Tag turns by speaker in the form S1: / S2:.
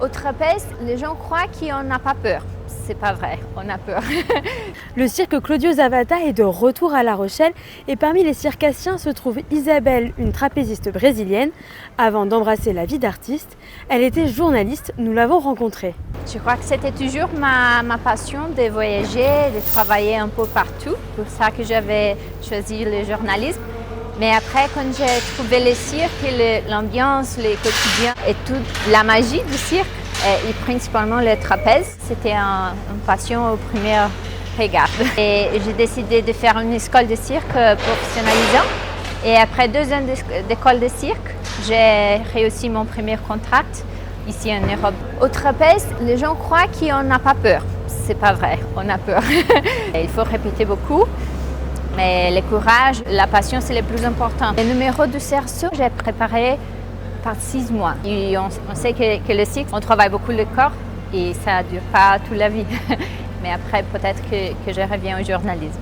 S1: Au trapèze, les gens croient qu'on n'a pas peur. C'est pas vrai, on a peur.
S2: Le cirque Claudio Zavata est de retour à La Rochelle et parmi les circassiens se trouve Isabelle, une trapéziste brésilienne. Avant d'embrasser la vie d'artiste, elle était journaliste, nous l'avons rencontrée.
S1: Je crois que c'était toujours ma passion de voyager, de travailler un peu partout. C'est pour ça que j'avais choisi le journalisme. Mais après, quand j'ai trouvé le cirque, l'ambiance, le quotidien et toute la magie du cirque, et principalement le trapèze, c'était une passion au premier regard. Et j'ai décidé de faire une école de cirque professionnalisante. Et après 2 ans d'école de cirque, j'ai réussi mon premier contrat ici en Europe. Au trapèze, les gens croient qu'on n'a pas peur. C'est pas vrai, on a peur. Il faut répéter beaucoup. Mais le courage, la passion, c'est le plus important. Le numéro du cerceau, j'ai préparé par 6 mois. Et on sait que le cirque, on travaille beaucoup le corps et ça ne dure pas toute la vie. Mais après, peut-être que je reviens au journalisme.